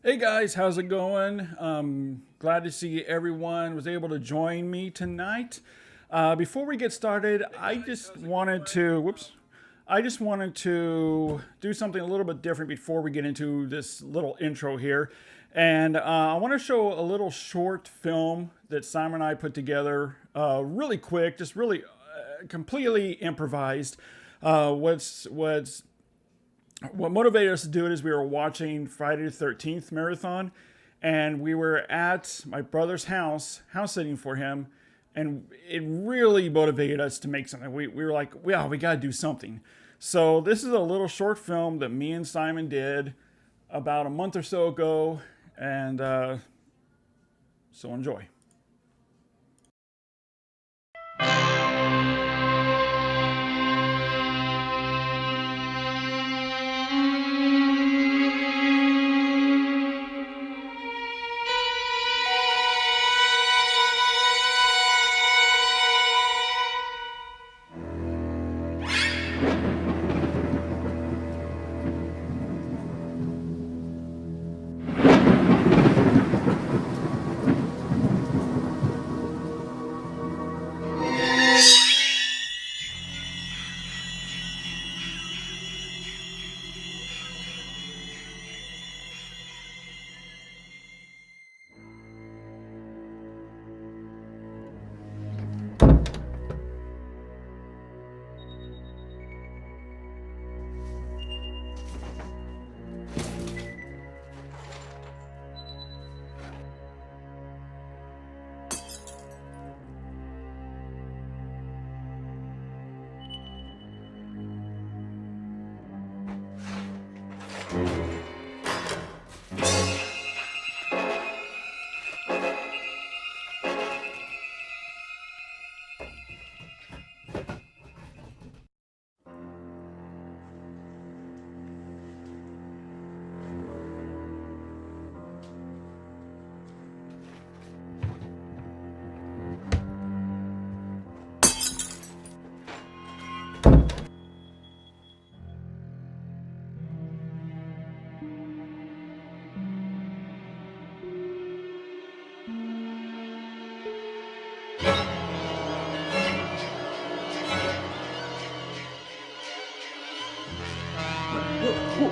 Hey guys, how's it going? Glad to see everyone was able to join me tonight. Before we get started, I just wanted to do something a little bit different before we get into this little intro here. And I want to show a little short film that Simon and I put together really quick, just really completely improvised. What motivated us to do it is we were watching Friday the 13th marathon, and we were at my brother's house sitting for him, and it really motivated us to make something. We were like, wow, we got to do something. So this is a little short film that me and Simon did about a month or so ago, and so enjoy.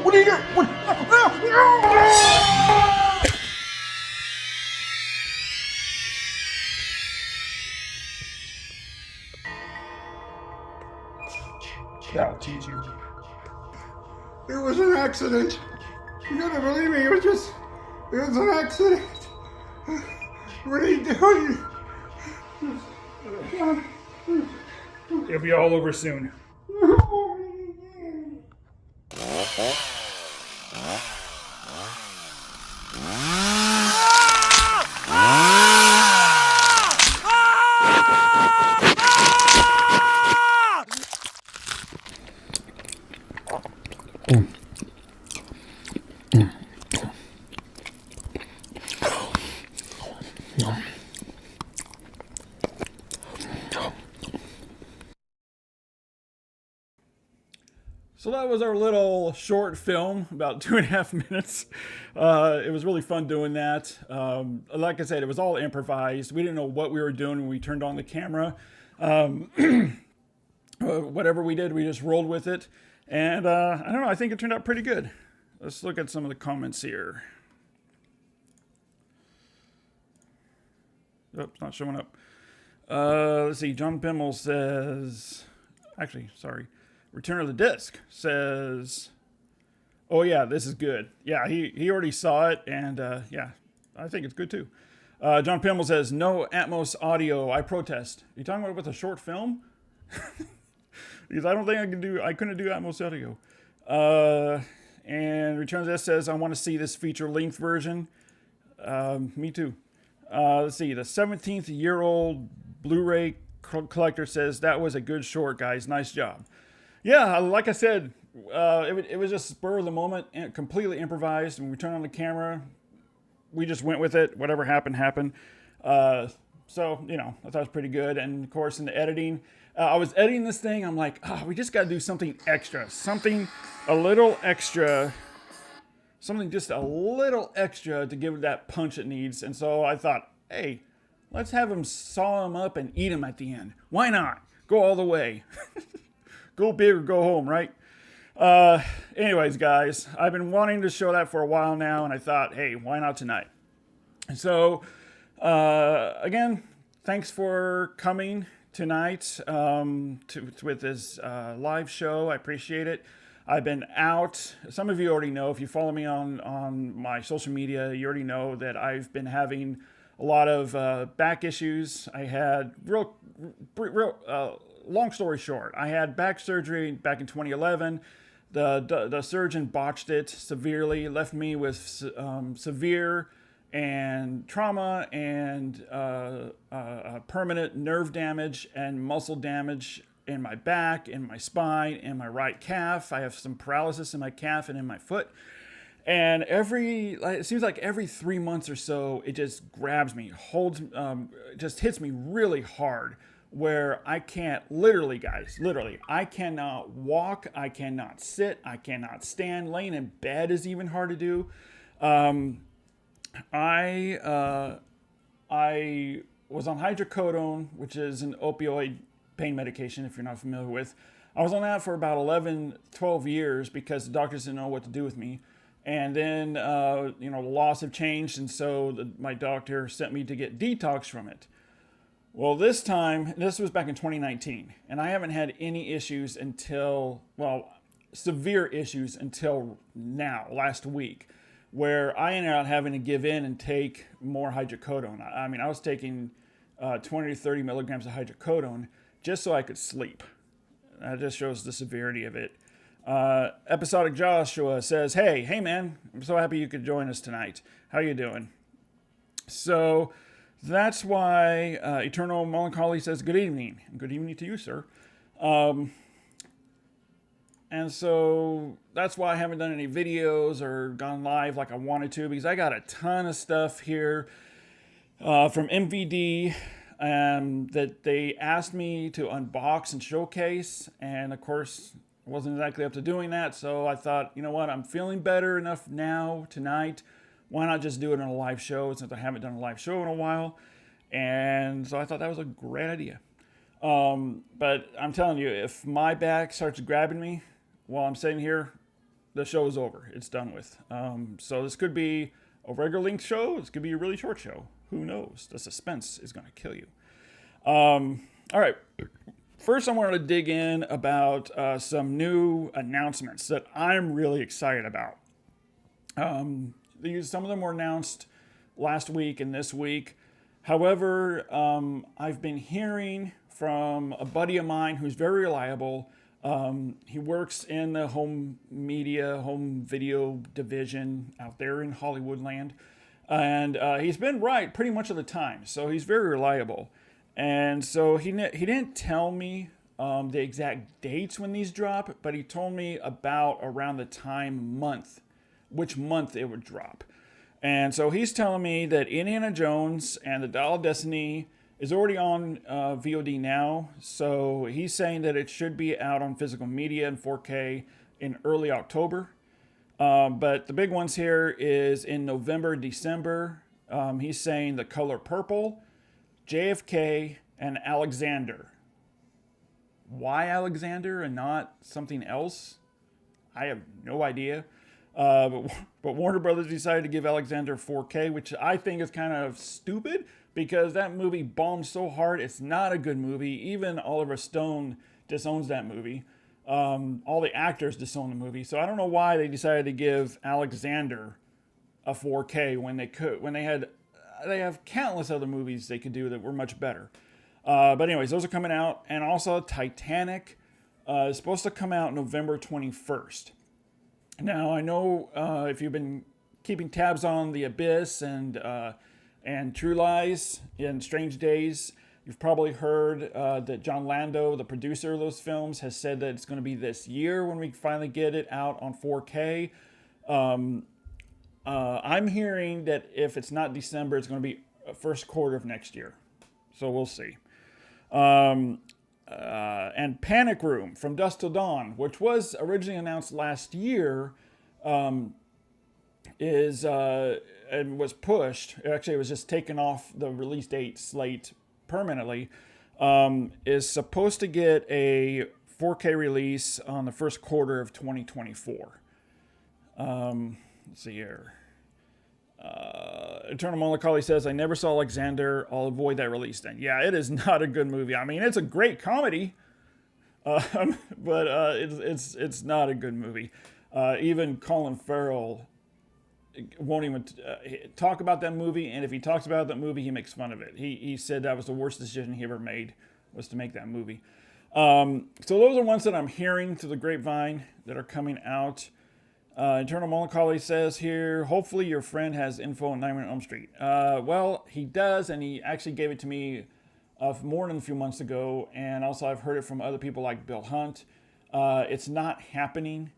What are you doing? What? I'll teach you. It was an accident. You gotta believe me, it was an accident. What are you doing? It'll be all over soon. So that was our little short film, about 2.5 minutes. It was really fun doing that. Like I said, it was all improvised. We didn't know what we were doing when we turned on the camera. Whatever we did, we just rolled with it. And I don't know, I think it turned out pretty good. Let's look at some of the comments here. Oh, it's not showing up. Let's see, John Bimmel says... Actually, sorry. Return of the Disc says, oh yeah, this is good. Yeah, he already saw it, and yeah, I think it's good too. John Pimmel says, no Atmos audio, I protest. Are you talking about with a short film? Because I don't think I couldn't do Atmos audio. And Return of the Disc says, I want to see this feature length version. Me too. Let's see, the 17th-year-old Bluray collector says, that was a good short, guys, nice job. Yeah, like I said, it was just spur of the moment, and completely improvised. When we turned on the camera, we just went with it. Whatever happened, happened. So, you know, I thought it was pretty good. And of course, in the editing, I was editing this thing. I'm like, oh, we just got to do something extra, something a little extra something just a little extra to give it that punch it needs. And so I thought, hey, let's have him saw him up and eat him at the end. Why not? Go all the way. Go big or go home, right? Anyways, guys, I've been wanting to show that for a while now, and I thought, hey, why not tonight? And so, again, thanks for coming tonight with this live show. I appreciate it. I've been out. Some of you already know. If you follow me on my social media, you already know that I've been having a lot of back issues. I had long story short, I had back surgery back in 2011. The surgeon botched it severely, left me with severe and trauma and permanent nerve damage and muscle damage in my back, in my spine, in my right calf. I have some paralysis in my calf and in my foot. And it seems like every 3 months or so, it just grabs me, just hits me really hard, where I can't, literally, guys, I cannot walk, I cannot sit, I cannot stand. Laying in bed is even hard to do. I was on hydrocodone, which is an opioid pain medication, if you're not familiar with. I was on that for about 12 years because the doctors didn't know what to do with me. And then, the laws have changed, and so my doctor sent me to get detox from it. Well, this was back in 2019, and I haven't had any issues severe issues until now, last week, where I ended up having to give in and take more hydrocodone. I mean, I was taking 20 to 30 milligrams of hydrocodone just so I could sleep. That just shows the severity of it. Episodic Joshua says, hey man, I'm so happy you could join us tonight. How you doing? So that's why Eternal Melancholy says good evening. Good evening to you, sir. And so that's why I haven't done any videos or gone live like I wanted to, because I got a ton of stuff here from MVD that they asked me to unbox and showcase. And of course, I wasn't exactly up to doing that. So I thought, you know what, I'm feeling better enough now, tonight. Why not just do it on a live show, since I haven't done a live show in a while? And so I thought that was a great idea. But I'm telling you, if my back starts grabbing me while I'm sitting here, the show is over. It's done with. So this could be a regular length show. This could be a really short show. Who knows? The suspense is going to kill you. All right. First, I wanted to dig in about some new announcements that I'm really excited about. Some of them were announced last week and this week. However, I've been hearing from a buddy of mine who's very reliable. He works in the home video division out there in Hollywoodland. And he's been right pretty much of the time. So he's very reliable. And so he didn't tell me the exact dates when these drop, but he told me about around the which month it would drop. And so he's telling me that Indiana Jones and the Dial of Destiny is already on VOD now. So he's saying that it should be out on physical media in 4K in early October. But the big ones here is in November, December. He's saying The Color Purple, JFK, and Alexander. Why Alexander and not something else? I have no idea. But Warner Brothers decided to give Alexander 4K, which I think is kind of stupid because that movie bombed so hard. It's not a good movie. Even Oliver Stone disowns that movie. All the actors disown the movie. So I don't know why they decided to give Alexander a 4K when they have countless other movies they could do that were much better. But anyways, those are coming out. And also Titanic is supposed to come out November 21st. Now, I know if you've been keeping tabs on The Abyss and True Lies and Strange Days, you've probably heard that John Lando, the producer of those films, has said that it's going to be this year when we finally get it out on 4K. I'm hearing that if it's not December, it's going to be first quarter of next year. So we'll see. And Panic Room From Dusk Till Dawn, which was originally announced last year, is and was pushed. Actually, it was just taken off the release date slate permanently. Is supposed to get a 4K release on the first quarter of 2024. Let's see here. Eternal Melancholy says, I never saw Alexander. I'll avoid that release then. Yeah, it is not a good movie. I mean, it's a great comedy, but it's not a good movie. Even Colin Farrell won't even talk about that movie, and if he talks about that movie, he makes fun of it. He said that was the worst decision he ever made, was to make that movie. So those are ones that I'm hearing through the grapevine that are coming out. Eternal Melancholy says here, hopefully your friend has info on Nightmare on Elm Street. Well, he does, and he actually gave it to me more than a few months ago, and also I've heard it from other people like Bill Hunt. It's not happening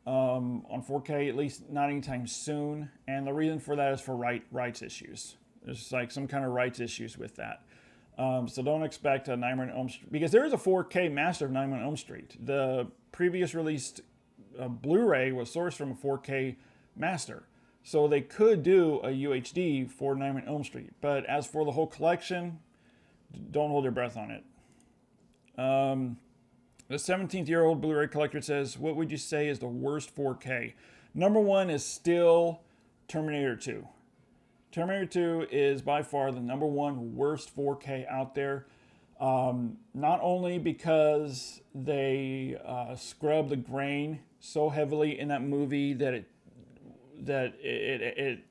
on 4K, at least not anytime soon, and the reason for that is for rights issues. There's like some kind of rights issues with that. So don't expect a Nightmare on Elm Street, because there is a 4K master of Nightmare on Elm Street. The previous released Blu-ray was sourced from a 4K master. So they could do a UHD for Nightmare on Elm Street. But as for the whole collection, don't hold your breath on it. The 17th-year-old Blu-ray collector says, what would you say is the worst 4K? Number one is still Terminator 2. Terminator 2 is by far the number one worst 4K out there. Not only because they scrub the grain so heavily in that movie that it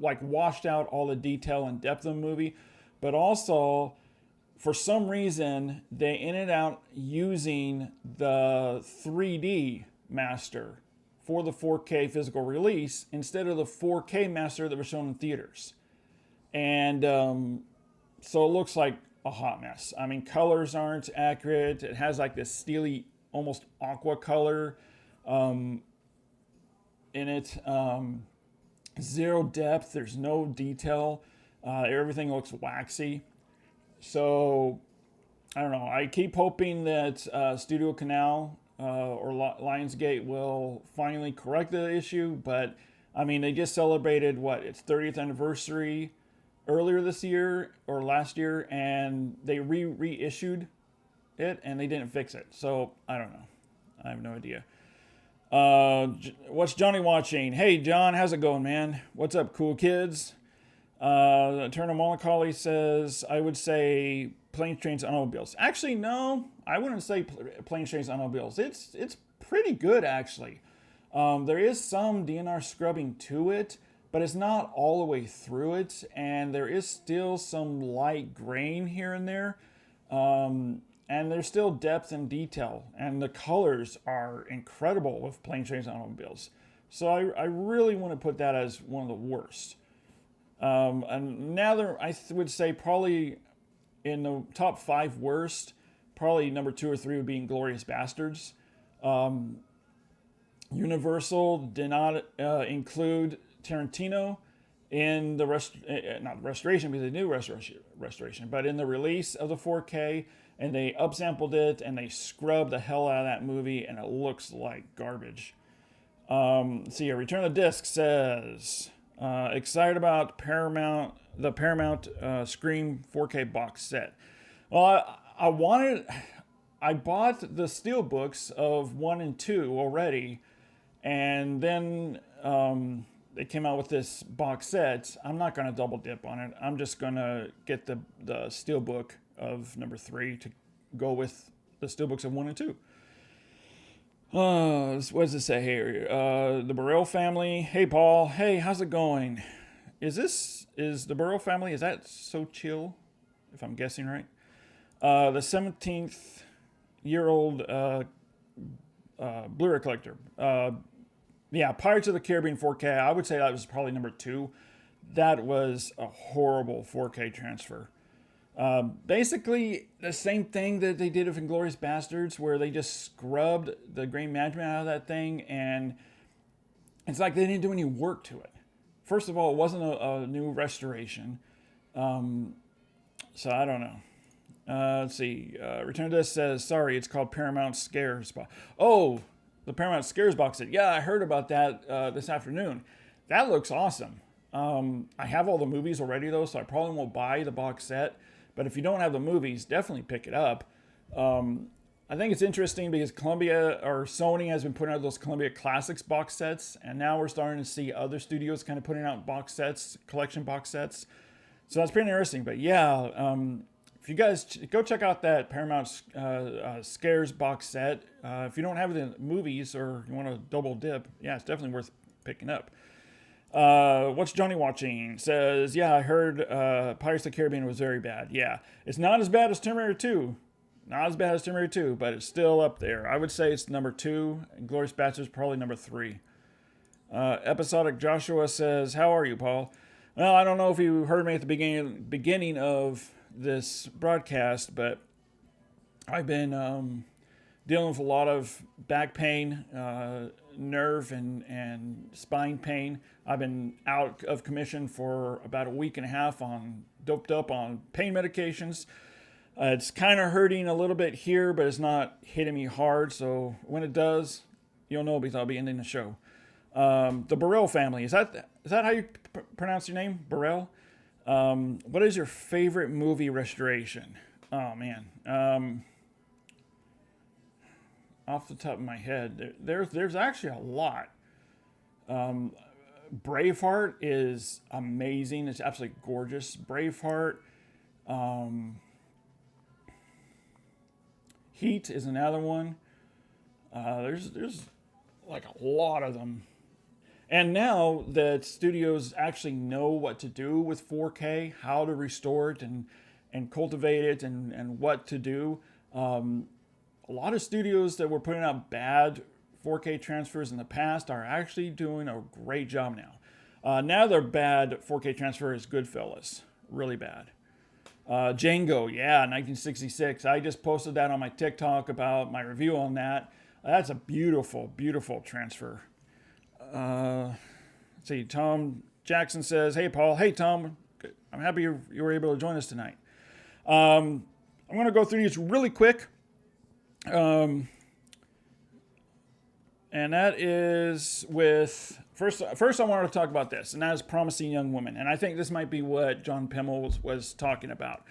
like washed out all the detail and depth of the movie, but also for some reason they ended up using the 3D master for the 4K physical release instead of the 4K master that was shown in theaters, and so it looks like a hot mess. I mean, colors aren't accurate. It has like this steely, almost aqua color in it. Zero depth. There's no detail. Everything looks waxy. So, I don't know. I keep hoping that Studio Canal or Lionsgate will finally correct the issue. But, I mean, they just celebrated, its 30th anniversary earlier this year or last year, and they reissued it and they didn't fix it. So I don't know. I have no idea. What's Johnny watching? Hey John, how's it going, man? What's up, cool kids? Eternal Melancholy says, I would say Planes, Trains, Automobiles. Actually, no, I wouldn't say Planes, Trains, Automobiles. It's pretty good, actually. There is some DNR scrubbing to it, but it's not all the way through it, and there is still some light grain here and there, and there's still depth and detail, and the colors are incredible with Planes, Trains, and Automobiles. So I really want to put that as one of the worst. And now I would say probably in the top 5 worst, probably number 2 or 3 would be Inglourious Bastards. Universal did not include Tarantino in the not restoration, because they knew restoration, but in the release of the 4K, and they upsampled it and they scrubbed the hell out of that movie, and it looks like garbage. Let's see here. Return of the Disc says, excited about the Paramount Scream 4K box set. Well, I bought the steelbooks of 1 and 2 already, and then they came out with this box set. I'm not going to double dip on it. I'm just going to get the steelbook of number 3 to go with the steelbooks of 1 and 2. What does it say here? The Burrell family. Hey, Paul. Hey, how's it going? Is the Burrell family, is that so chill, if I'm guessing right? The 17th-year-old Blu-ray collector. Yeah, Pirates of the Caribbean 4K, I would say that was probably number 2. That was a horrible 4K transfer. Basically, the same thing that they did with Inglourious Bastards, where they just scrubbed the grain management out of that thing, and it's like they didn't do any work to it. First of all, it wasn't a new restoration. So I don't know. Let's see. Return to This says, sorry, it's called Paramount Scares box. Oh, the Paramount Scares box set. Yeah, I heard about that this afternoon. That looks awesome. I have all the movies already though, so I probably won't buy the box set. But if you don't have the movies, definitely pick it up. I think it's interesting because Columbia or Sony has been putting out those Columbia Classics box sets, and now we're starting to see other studios kind of putting out box sets, collection box sets. So that's pretty interesting. But yeah, if you guys go check out that Paramount Scares box set, if you don't have the movies or you want to double dip, yeah, it's definitely worth picking up. What's Johnny watching? Says, yeah, I heard Pirates of the Caribbean was very bad. Yeah, it's not as bad as Terminator 2. Not as bad as Terminator 2, but it's still up there. I would say it's number 2, and Glorious Bastards probably number 3. Episodic Joshua says, how are you, Paul? Well, I don't know if you heard me at the beginning of this broadcast, but I've been dealing with a lot of back pain, nerve and spine pain. I've been out of commission for about a week and a half doped up on pain medications. It's kind of hurting a little bit here, but it's not hitting me hard. So when it does, you'll know because I'll be ending the show. The Burrell family. Is that how you pronounce your name? Burrell? What is your favorite movie restoration? Oh, man. Off the top of my head, there's actually a lot. Braveheart is amazing. It's absolutely gorgeous. Braveheart. Heat is another one. There's like a lot of them. And now that studios actually know what to do with 4K, how to restore it and cultivate it and what to do, a lot of studios that were putting out bad 4K transfers in the past are actually doing a great job now. Now their bad 4K transfer is Goodfellas. Really bad. Django, yeah, 1966. I just posted that on my TikTok about my review on that. That's a beautiful, beautiful transfer. Let's see, Tom Jackson says, hey, Paul. Hey, Tom. I'm happy you were able to join us tonight. I'm going to go through these really quick. And that is with... First, I wanted to talk about this, and that is Promising Young Women. And I think this might be what John Pimmel was talking about.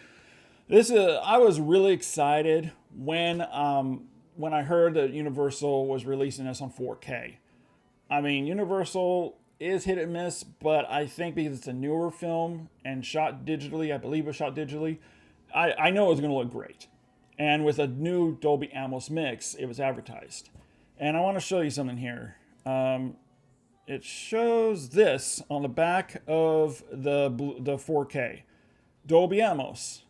I was really excited when I heard that Universal was releasing this on 4K. I mean, Universal is hit and miss, but I think because it's a newer film and shot digitally, I believe it was shot digitally, I know it was going to look great. And with a new Dolby Atmos mix, it was advertised. And I want to show you something here. It shows this on the back of the 4K. Dolby Atmos.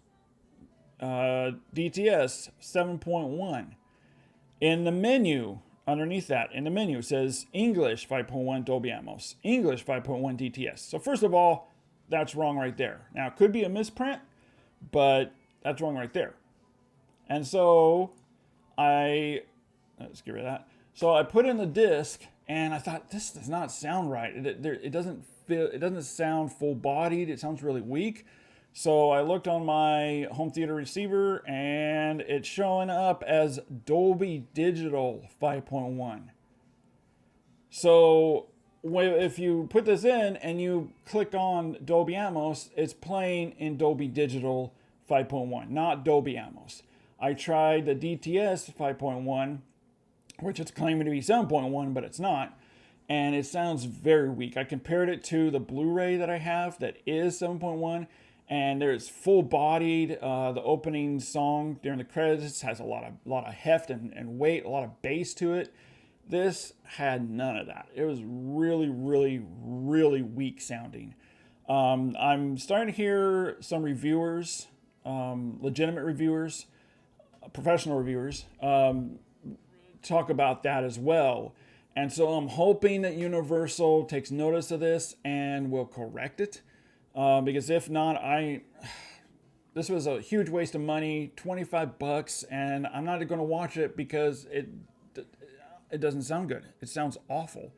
DTS 7.1. In the menu, underneath that, in the menu, it says English 5.1 Dolby Atmos. English 5.1 DTS. So first of all, that's wrong right there. Now, it could be a misprint, but that's wrong right there. And so, let's get rid of that. So I put in the disc, and I thought, this does not sound right. It doesn't sound full-bodied. It sounds really weak. So I looked on my home theater receiver, and it's showing up as Dolby Digital 5.1. So if you put this in and you click on Dolby Atmos, it's playing in Dolby Digital 5.1, not Dolby Atmos. I tried the DTS 5.1, which it's claiming to be 7.1, but it's not. And it sounds very weak. I compared it to the Blu-ray that I have that is 7.1, and there's full-bodied. The opening song during the credits has a lot of heft and weight, a lot of bass to it. This had none of that. It was really, really, really weak sounding. I'm starting to hear some reviewers, legitimate reviewers, professional reviewers, talk about that as well. And so I'm hoping that Universal takes notice of this and will correct it. Because if not, this was a huge waste of money, $25, and I'm not going to watch it because it doesn't sound good. It sounds awful.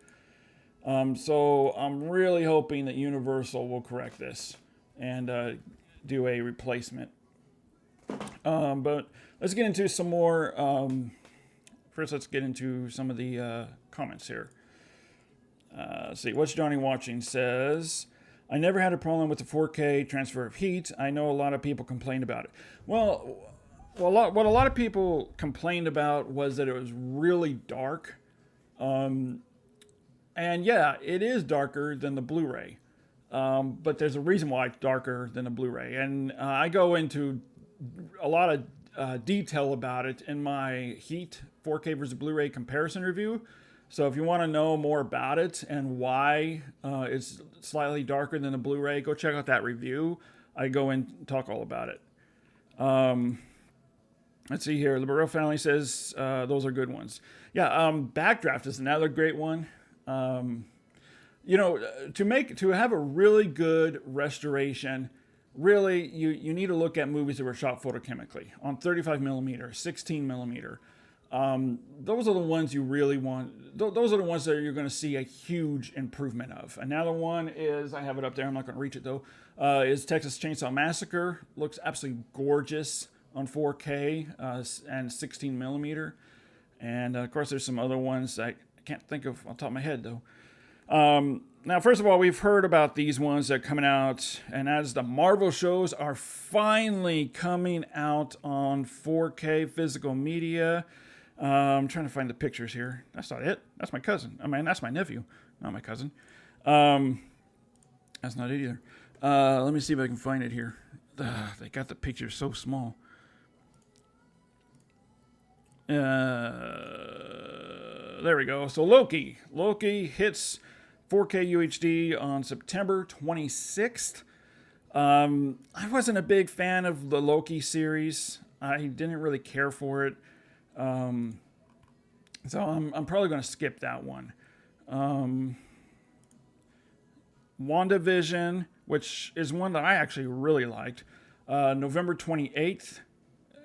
So I'm really hoping that Universal will correct this and do a replacement. But let's get into some more. First, let's get into some of the comments here. Let's see. What's Johnny watching says, I never had a problem with the 4K transfer of heat. I know a lot of people complained about it. Well, what a lot of people complained about was that it was really dark. And yeah, it is darker than the Blu-ray. But there's a reason why it's darker than the Blu-ray. And I go into a lot of detail about it in my Heat 4K versus Blu-ray comparison review. So if you want to know more about it and why it's slightly darker than the Blu-ray, go check out that review. I go in and talk all about it. Let's see here. The Burrell family says those are good ones. Yeah, Backdraft is another great one. You know, to have a really good restoration, really you need to look at movies that were shot photochemically on 35 millimeter, 16 millimeter. Those are the ones you really want. Those are the ones that you're going to see a huge improvement of. Another one is, I have it up there, I'm not going to reach it though, is Texas Chainsaw Massacre. Looks absolutely gorgeous on 4K and 16 millimeter. And of course there's some other ones I can't think of on top of my head though. Now, first of all, we've heard about these ones that are coming out, and as the Marvel shows are finally coming out on 4K physical media. I'm trying to find the pictures here. That's not it. That's my cousin. I mean, that's my nephew, not my cousin. That's not it either. Let me see if I can find it here. They got the pictures so small. There we go. So Loki hits 4K UHD on September 26th. I wasn't a big fan of the Loki series. I didn't really care for it. So I'm probably going to skip that one. WandaVision, which is one that I actually really liked. November 28th.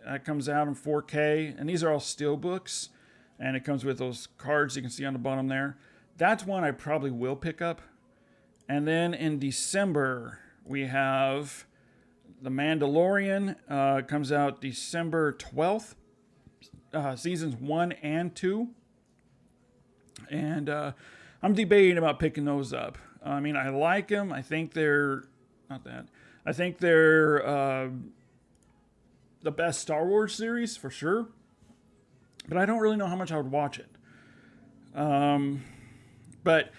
That comes out in 4K. And these are all steelbooks. And it comes with those cards you can see on the bottom there. That's one I probably will pick up. And then in December, we have The Mandalorian. Comes out December 12th. Seasons 1 and 2. And I'm debating about picking those up. I mean, I like them. I think they're... Not that. I think they're the best Star Wars series, for sure. But I don't really know how much I would watch it. But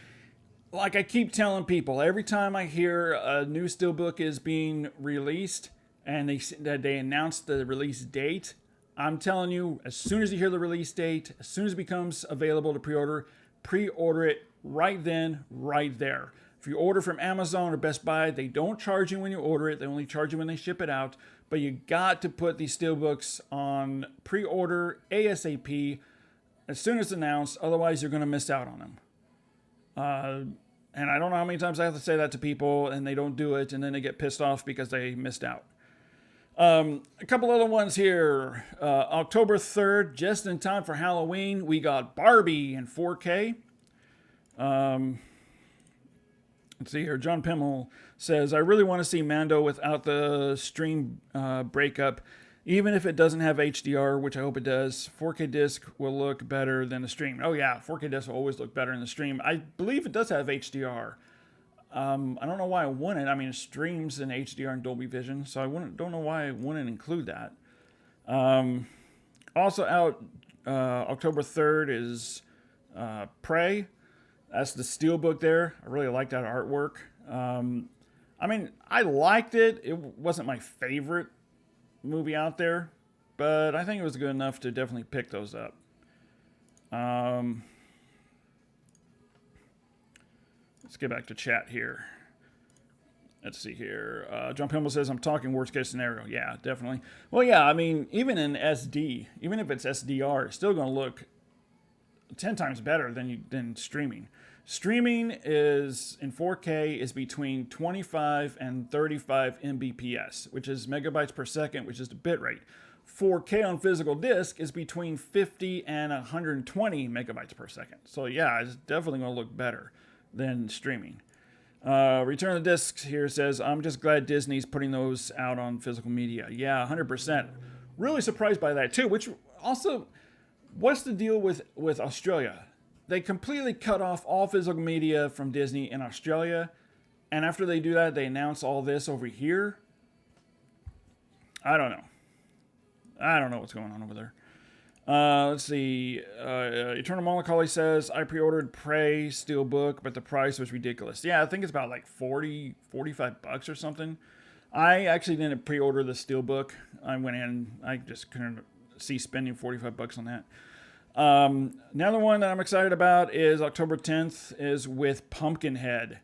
like I keep telling people, every time I hear a new steelbook is being released and they announce the release date, I'm telling you, as soon as you hear the release date, as soon as it becomes available to pre-order it right then, right there. If you order from Amazon or Best Buy, they don't charge you when you order it. They only charge you when they ship it out. But you got to put these steelbooks on pre-order ASAP as soon as announced. Otherwise, you're going to miss out on them. And I don't know how many times I have to say that to people and they don't do it and then they get pissed off because they missed out. A couple other ones here. October 3rd, just in time for Halloween, we got Barbie in 4K. Let's see here. John Pimmel says, I really want to see Mando without the stream breakup. Even if it doesn't have HDR, which I hope it does, 4K disc will look better than the stream. Oh yeah, 4K disc will always look better in the stream. I believe it does have HDR. I don't know why I wouldn't. I mean, it streams in HDR and Dolby Vision, so I don't know why I wouldn't include that. Also out October 3rd is Prey. That's the steelbook there. I really like that artwork. I mean, I liked it. It wasn't my favorite movie out there, but I think it was good enough to definitely pick those up. Let's get back to chat here. Let's see here. John Pimmel says, I'm talking worst case scenario. Yeah, definitely. Well, yeah, I mean, even in SD, even if it's SDR, it's still going to look 10 times better than streaming. Streaming is in 4K is between 25 and 35 Mbps, which is megabytes per second, which is the bit rate. 4K on physical disc is between 50 and 120 megabytes per second. So yeah, it's definitely going to look better than streaming. Return of the Discs here says, I'm just glad Disney's putting those out on physical media. Yeah, 100%. Really surprised by that too, which also, what's the deal with Australia? they completely cut off all physical media from Disney in Australia. And after they do that, they announce all this over here. I don't know. I don't know what's going on over there. Let's see. Eternal Melancholy says, I pre-ordered Prey Steelbook, but the price was ridiculous. Yeah, I think it's about like 40, 45 bucks or something. I actually didn't pre-order the Steelbook. I went in, I just couldn't see spending 45 bucks on that. Another one that I'm excited about is October 10th is with Pumpkinhead.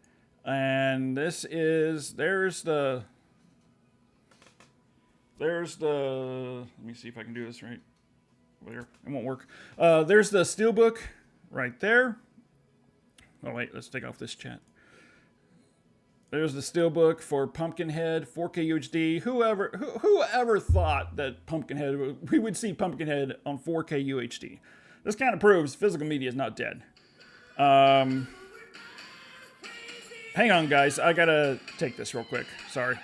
And this is, there's the, let me see if I can do this right. There, it won't work. There's the Steelbook right there. Oh wait, let's take off this chat. There's the Steelbook for Pumpkinhead, 4K UHD. Whoever thought that Pumpkinhead, we would see Pumpkinhead on 4K UHD? This kind of proves physical media is not dead. Hang on, guys. I gotta take this real quick. Sorry.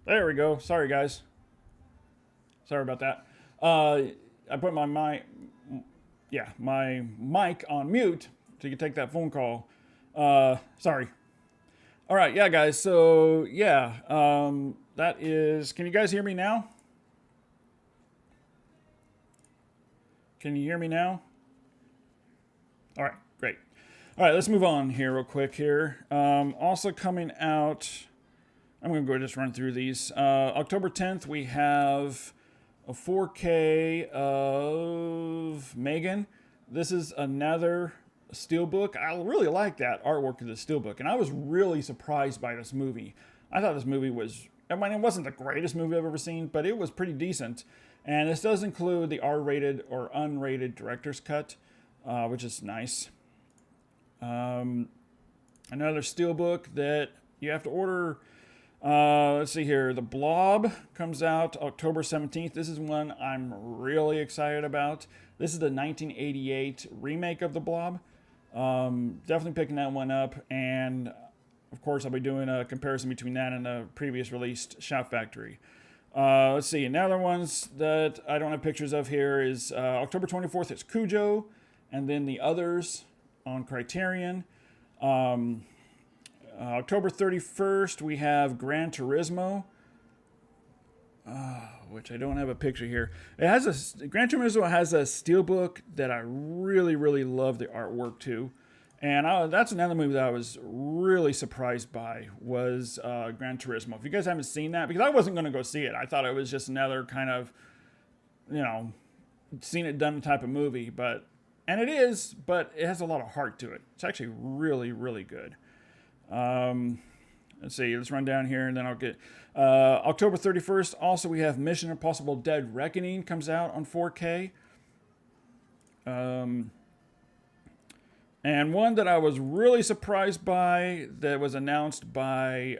There we go. Sorry, guys. Sorry about that. I put my mic on mute so you can take that phone call. Sorry. All right, yeah, guys. So yeah, that is. Can you guys hear me now? Can you hear me now? All right, great. All right, let's move on here real quick here. Also coming out, I'm going to go just run through these. October 10th, we have a 4K of Megan. This is another Steelbook. I really like that artwork of the Steelbook, and I was really surprised by this movie. I thought this movie was, I mean, it wasn't the greatest movie I've ever seen, but it was pretty decent. And this does include the R-rated or unrated director's cut, which is nice. Another Steelbook that you have to order. Let's see here. The Blob comes out October 17th. This is one I'm really excited about. This is the 1988 remake of The Blob. Definitely picking that one up. And, of course, I'll be doing a comparison between that and the previous released Shout Factory. Let's see. Another ones that I don't have pictures of here is October 24th, it's Cujo. And then The Others on Criterion. October 31st, we have Gran Turismo, which I don't have a picture here. Gran Turismo has a Steelbook that I really, really love the artwork to. And that's another movie that I was really surprised by was Gran Turismo. If you guys haven't seen that, because I wasn't going to go see it. I thought it was just another kind of, seen it done type of movie. And it is, but it has a lot of heart to it. It's actually really, really good. Let's see, let's run down here and then I'll get October 31st. Also, we have Mission Impossible Dead Reckoning comes out on 4K. And one that I was really surprised by that was announced by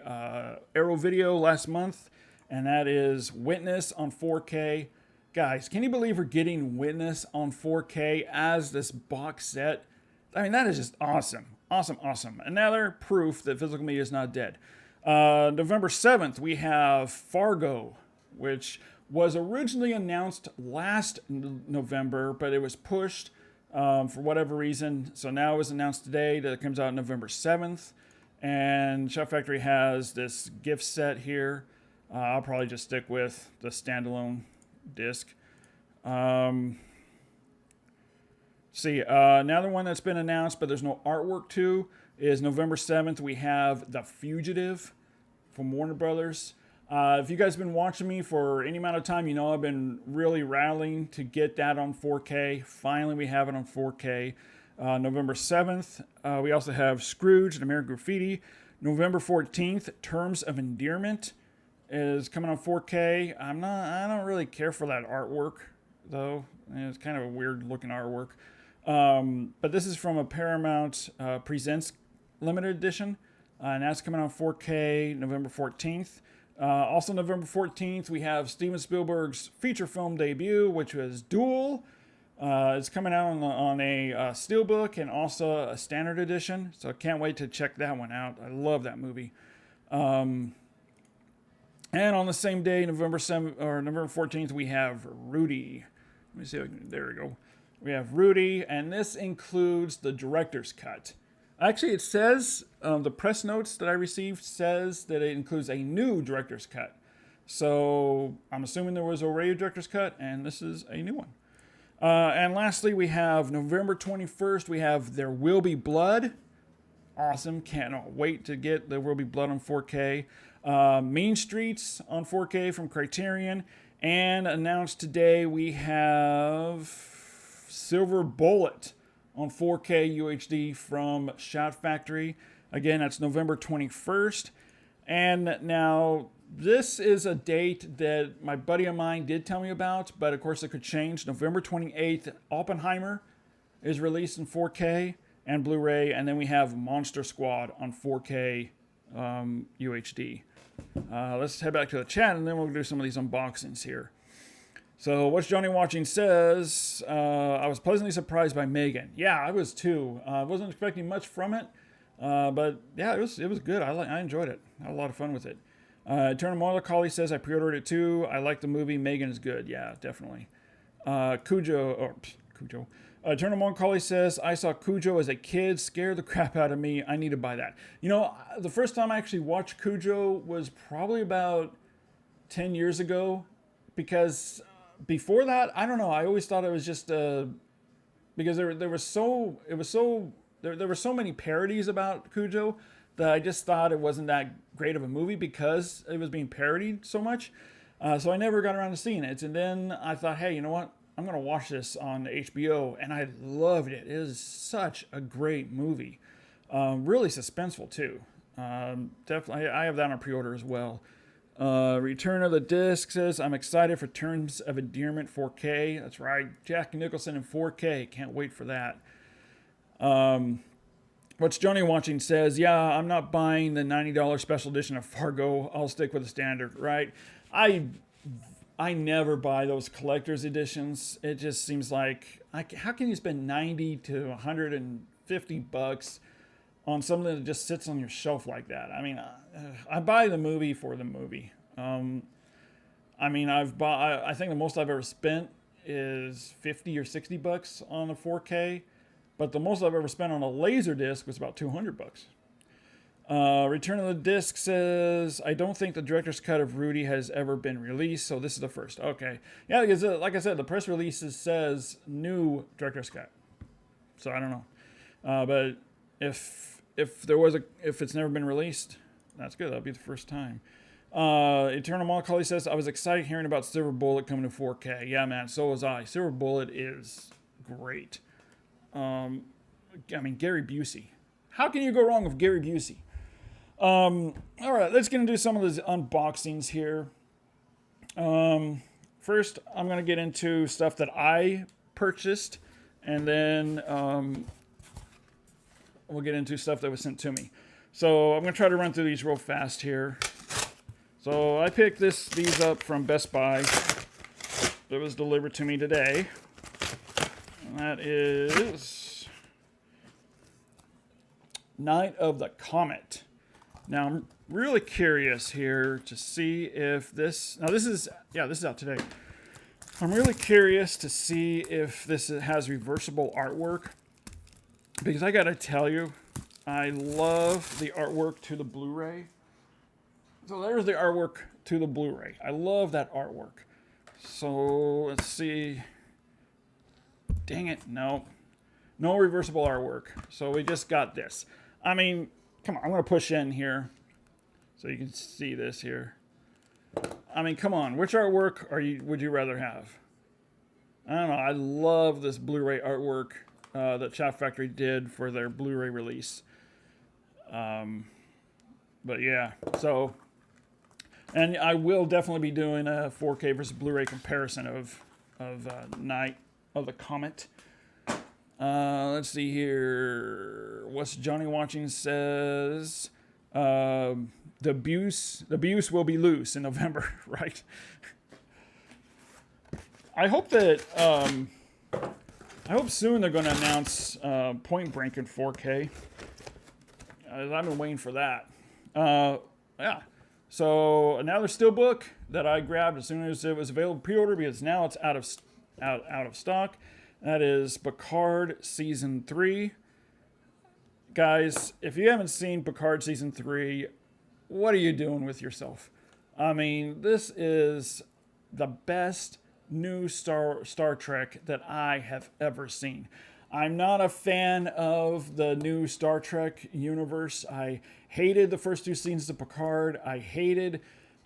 Arrow Video last month, and that is Witness on 4K. Guys, can you believe we're getting Witness on 4K as this box set? I mean, that is just awesome. Awesome, awesome. Another proof that physical media is not dead. November 7th, we have Fargo, which was originally announced last November, but it was pushed for whatever reason. So now it was announced today that it comes out November 7th. And Shout Factory has this gift set here. I'll probably just stick with the standalone disc. See, another one that's been announced, but there's no artwork to, is November 7th. We have The Fugitive from Warner Brothers. If you guys have been watching me for any amount of time, you know I've been really rallying to get that on 4K. Finally, we have it on 4K. November 7th, we also have Scrooge and American Graffiti. November 14th, Terms of Endearment is coming on 4K. I don't really care for that artwork, though. It's kind of a weird looking artwork. But this is from a Paramount Presents limited edition, and that's coming on 4K November 14th. Also November 14th, we have Steven Spielberg's feature film debut, which was Duel. It's coming out on a steelbook and also a standard edition, so I can't wait to check that one out. I love that movie. And on the same day, November 14th, we have Rudy. Let me see. There we go. We have Rudy, and this includes the director's cut. Actually, it says, the press notes that I received says that it includes a new director's cut. So I'm assuming there was already a director's cut, and this is a new one. And lastly, we have November 21st, we have There Will Be Blood. Awesome. Can't wait to get There Will Be Blood on 4K. Mean Streets on 4K from Criterion. And announced today, we have Silver Bullet on 4K UHD from Shout Factory. Again, that's November 21st. And now, this is a date that my buddy of mine did tell me about, but of course it could change. November 28th, Oppenheimer is released in 4K and Blu-ray, and then we have Monster Squad on 4K UHD. Let's head back to the chat, and then we'll do some of these unboxings here. So, What's Johnny Watching says, I was pleasantly surprised by Megan. Yeah, I was too. I wasn't expecting much from it, but yeah, it was good. I enjoyed it. I had a lot of fun with it. Eternal Melancholy says, I pre-ordered it too. I like the movie. Megan is good. Yeah, definitely. Cujo. Eternal Melancholy says, I saw Cujo as a kid. Scared the crap out of me. I need to buy that. You know, the first time I actually watched Cujo was probably about 10 years ago, because before that, I don't know. I always thought it was just because there were so many parodies about Cujo that I just thought it wasn't that great of a movie because it was being parodied so much. So I never got around to seeing it. And then I thought, hey, you know what? I'm going to watch this on HBO. And I loved it. It is such a great movie. Really suspenseful, too. Definitely, I have that on pre-order as well. Return of the Disc says, I'm excited for Terms of Endearment 4K. That's right. Jack Nicholson in 4K. Can't wait for that. What's Johnny Watching says, yeah, I'm not buying the $90 special edition of Fargo. I'll stick with the standard, right? I never buy those collector's editions. It just seems like, how can you spend $90 to $150 on something that just sits on your shelf like that? I mean, I buy the movie for the movie. I mean, I think the most I've ever spent is $50 or $60 on a 4K, but the most I've ever spent on a laser disc was about $200. Return of the Disc says, I don't think the director's cut of Rudy has ever been released, so this is the first. Okay. Yeah, because like I said, the press releases says new director's cut. So I don't know. But if it's never been released, that's good. That'll be the first time. Eternal Melancholy says, I was excited hearing about Silver Bullet coming to 4K. Yeah, man, so was I. Silver Bullet is great. I mean, Gary Busey. How can you go wrong with Gary Busey? All right, let's get into some of these unboxings here. First, I'm going to get into stuff that I purchased, and then we'll get into stuff that was sent to me. So I'm going to try to run through these real fast here. So I picked these up from Best Buy. It was delivered to me today. And that is Night of the Comet. Now I'm really curious here to see if this... Now this is out today. I'm really curious to see if this has reversible artwork. Because I gotta tell you, I love the artwork to the Blu-ray. So there's the artwork to the Blu-ray. I love that artwork. So let's see. Dang it, no reversible artwork. So we just got this. I mean, come on, I'm gonna push in here so you can see this here. I mean, come on, which artwork would you rather have? I don't know. I love this Blu-ray artwork that Shout Factory did for their Blu-ray release. But yeah, so, and I will definitely be doing a 4K versus Blu-ray comparison of Night of the Comet. Let's see here. What's Johnny Watching says? The abuse will be loose in November, right? I hope that I hope soon they're going to announce Point Break in 4K. I've been waiting for that. Yeah. So another steelbook that I grabbed as soon as it was available pre-order, because now it's out of stock. That is Picard Season 3. Guys, if you haven't seen Picard Season 3, what are you doing with yourself? I mean, this is the best new Star Trek that I have ever seen. I'm not a fan of the new Star Trek universe. I hated the first two seasons of Picard. I hated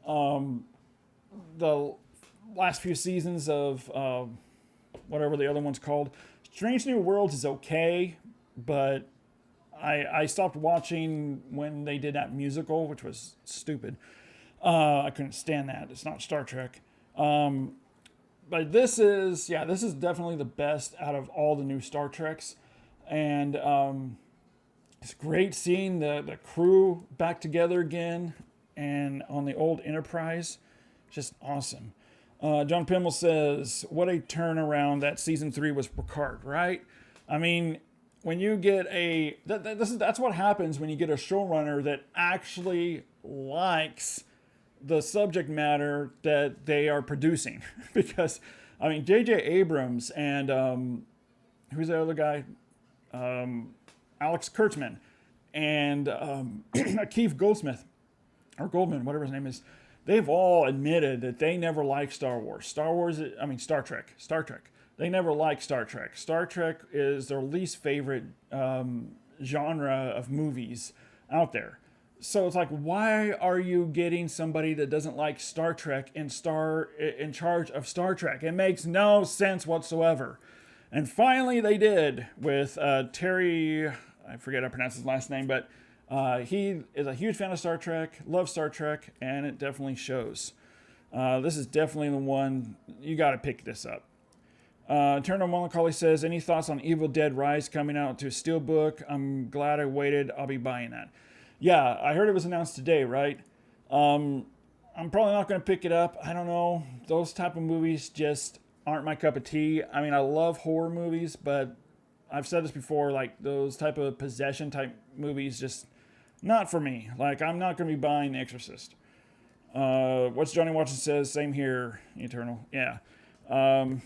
the last few seasons of whatever the other one's called. Strange New Worlds is okay, but I stopped watching when they did that musical, which was stupid. I couldn't stand that. It's not Star Trek. But this is definitely the best out of all the new Star Treks. And it's great seeing the crew back together again and on the old Enterprise. Just awesome. John Pimmel says, what a turnaround that season 3 was Picard, right? I mean, when you get that's what happens when you get a showrunner that actually likes the subject matter that they are producing. Because, I mean, J.J. Abrams and who's the other guy? Alex Kurtzman and Keith Goldsmith, or Goldman, whatever his name is, they've all admitted that they never liked Star Wars. Star Trek. They never liked Star Trek. Star Trek is their least favorite genre of movies out there. So it's like, why are you getting somebody that doesn't like Star Trek in charge of Star Trek? It makes no sense whatsoever. And finally they did with Terry, I forget how to pronounce his last name, but he is a huge fan of Star Trek, loves Star Trek, and it definitely shows. This is definitely the one, you got to pick this up. Eternal Melancholy says, any thoughts on Evil Dead Rise coming out to Steelbook? I'm glad I waited. I'll be buying that. Yeah, I heard it was announced today, right? I'm probably not going to pick it up. I don't know. Those type of movies just aren't my cup of tea. I mean, I love horror movies, but I've said this before, like those type of possession type movies, just not for me. Like, I'm not going to be buying The Exorcist. What's Johnny Watson says, same here, Eternal. Yeah. And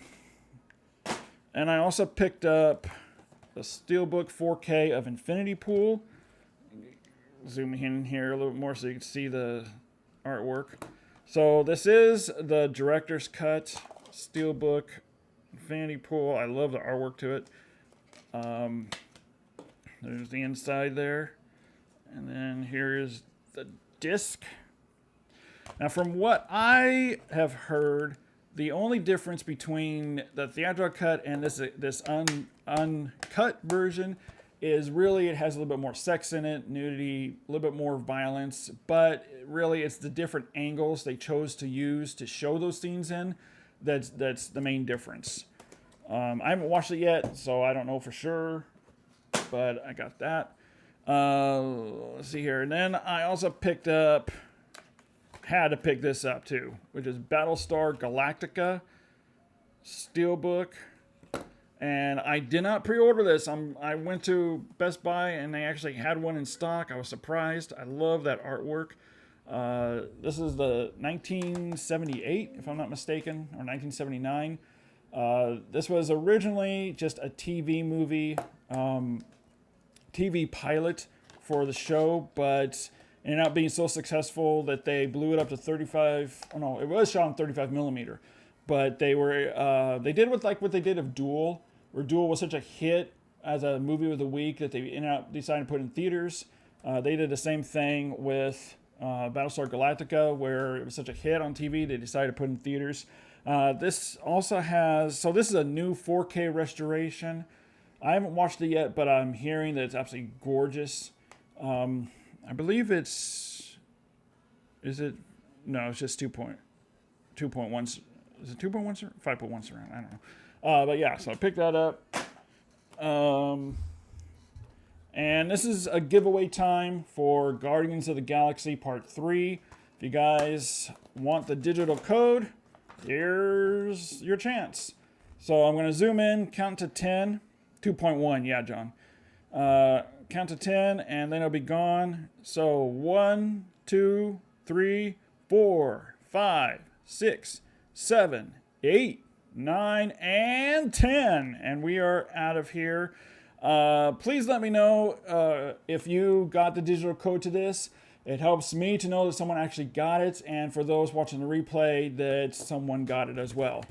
I also picked up the Steelbook 4K of Infinity Pool. Zoom in here a little bit more so you can see the artwork. So this is the director's cut Steelbook Infinity Pool. I love the artwork to it. There's the inside there. And then here is the disc. Now from what I have heard, the only difference between the theatrical cut and this uncut version is really it has a little bit more sex in it, nudity, a little bit more violence, but really it's the different angles they chose to use to show those scenes in that's the main difference. I haven't watched it yet, so I don't know for sure, but I got that. Let's see here. And then I also had to pick this up too, which is Battlestar Galactica Steelbook. And I did not pre-order this. I went to Best Buy and they actually had one in stock. I was surprised. I love that artwork. This is the 1978, if I'm not mistaken, or 1979. This was originally just a TV movie, TV pilot for the show, but ended up being so successful that they blew it up to 35. Oh no, it was shot on 35 millimeter. But they did what they did of Duel, where Duel was such a hit as a movie of the week that they ended up deciding to put in theaters. They did the same thing with Battlestar Galactica, where it was such a hit on TV, they decided to put in theaters. This also has, so this is a new 4K restoration. I haven't watched it yet, but I'm hearing that it's absolutely gorgeous. I believe it's just 2.1. Is it 2.1 surround? 5.1 surround? I don't know. But yeah, so I picked that up. And this is a giveaway time for Guardians of the Galaxy Part 3. If you guys want the digital code, here's your chance. So I'm going to zoom in, count to 10. 2.1, yeah, John. Count to 10, and then it'll be gone. So 1, 2, 3, 4, 5, 6, 7, 8, 9, and 10. And we are out of here. Please let me know if you got the digital code to this. It helps me to know that someone actually got it, and for those watching the replay, that someone got it as well.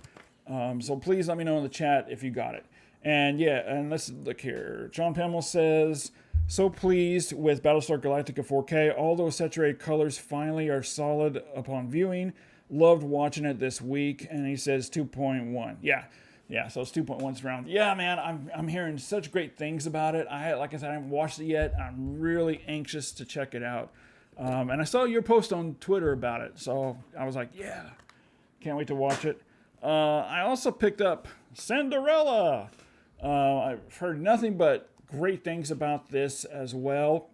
So please let me know in the chat if you got it. And yeah, and let's look here. John Pamela says, so pleased with Battlestar Galactica 4K. All those saturated colors finally are solid upon viewing. Loved watching it this week. And he says 2.1. Yeah, so it's 2.1 surround. Yeah, man, I'm hearing such great things about it. Like I said, I haven't watched it yet. I'm really anxious to check it out. And I saw your post on Twitter about it, so I was like, yeah, can't wait to watch it. I also picked up Cinderella. I've heard nothing but great things about this as well.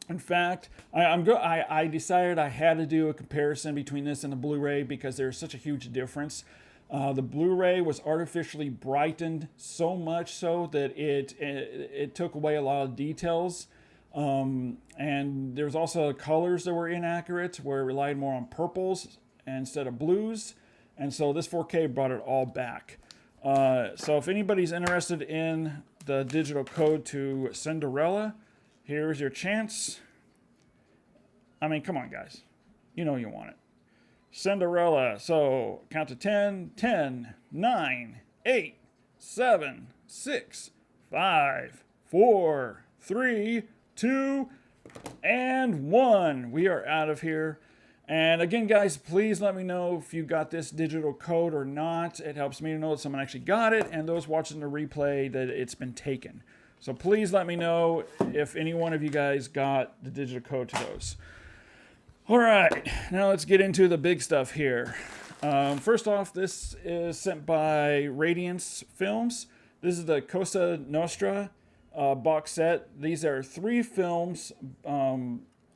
In fact, I decided I had to do a comparison between this and the Blu-ray because there's such a huge difference. The Blu-ray was artificially brightened so much so that it took away a lot of details. And there's also colors that were inaccurate, where it relied more on purples instead of blues. And so this 4K brought it all back. So if anybody's interested in the digital code to Cinderella, here's your chance. I mean, come on, guys. You know you want it. Cinderella. So count to 10, 10, 9, 8, 7, 6, 5, 4, 3, 2, and 1. We are out of here. And again, guys, please let me know if you got this digital code or not. It helps me to know that someone actually got it, and those watching the replay that it's been taken. So please let me know if any one of you guys got the digital code to those. All right, now let's get into the big stuff here. First off, this is sent by Radiance Films. This is the Cosa Nostra box set. These are 3 films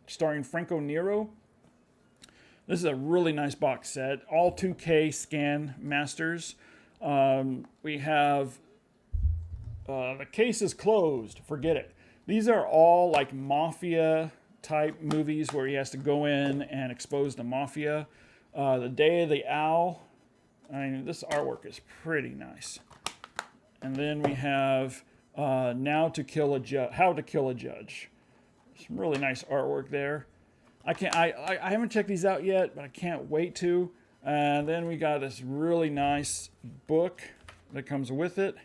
starring Franco Nero. This is a really nice box set. All 2K scan masters. We have The Case is Closed. Forget it. These are all like mafia type movies where he has to go in and expose the mafia. The Day of the Owl. I mean, this artwork is pretty nice. And then we have How to Kill a Judge. Some really nice artwork there. I haven't checked these out yet, but I can't wait to. And then we got this really nice book that comes with it.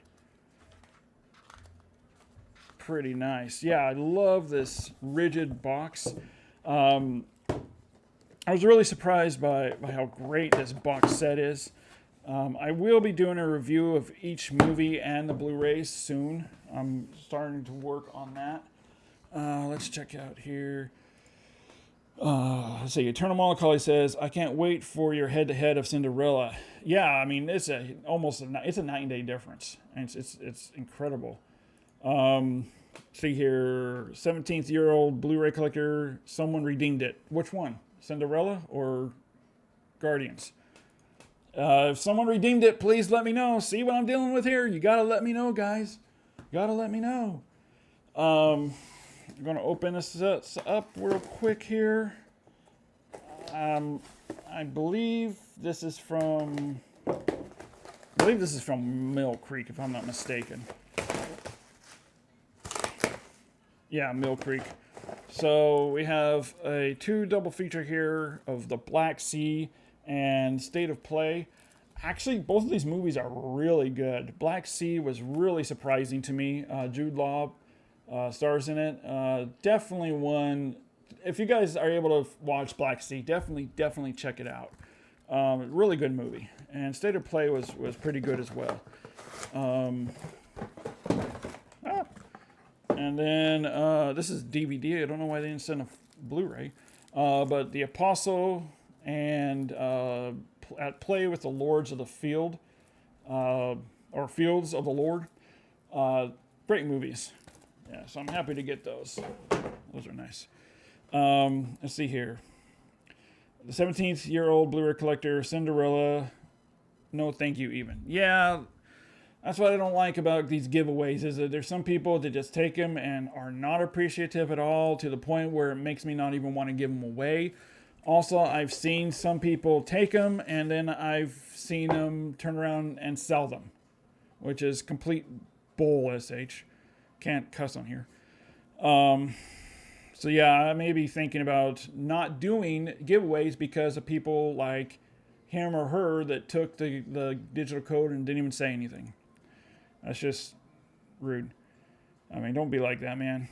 Pretty nice. Yeah, I love this rigid box. I was really surprised by how great this box set is. I will be doing a review of each movie and the Blu-rays soon. I'm starting to work on that. Let's check out here. Let's see. Eternal Melancholy says, "I can't wait for your head-to-head of Cinderella." Yeah, I mean it's a night and day difference, and it's incredible. See here, 17th-year-old Blu-ray collector, someone redeemed it. Which one? Cinderella or Guardians? If someone redeemed it, please let me know. See what I'm dealing with here? You gotta let me know, guys. Gotta let me know. I'm gonna open this up real quick here. I believe this is from Mill Creek, if I'm not mistaken. Yeah, Mill Creek. So we have a 2 double feature here of The Black Sea and State of Play. Actually, both of these movies are really good. Black Sea was really surprising to me. Jude Law stars in it. Definitely one. If you guys are able to watch Black Sea, definitely check it out. Really good movie. And State of Play was pretty good as well. And then this is DVD. I don't know why they didn't send a Blu-ray. But The Apostle and At Play with the Lords of the Field, or Fields of the Lord. Great movies. Yeah, so I'm happy to get those. Those are nice. Let's see here. The 17th-year-old Blu-ray collector, Cinderella. No thank you even. Yeah, that's what I don't like about these giveaways, is that there's some people that just take them and are not appreciative at all, to the point where it makes me not even want to give them away. Also, I've seen some people take them, and then I've seen them turn around and sell them, which is complete bull, SH. Can't cuss on here. So yeah, I may be thinking about not doing giveaways because of people like him or her that took the digital code and didn't even say anything. That's just rude. I mean, don't be like that, man.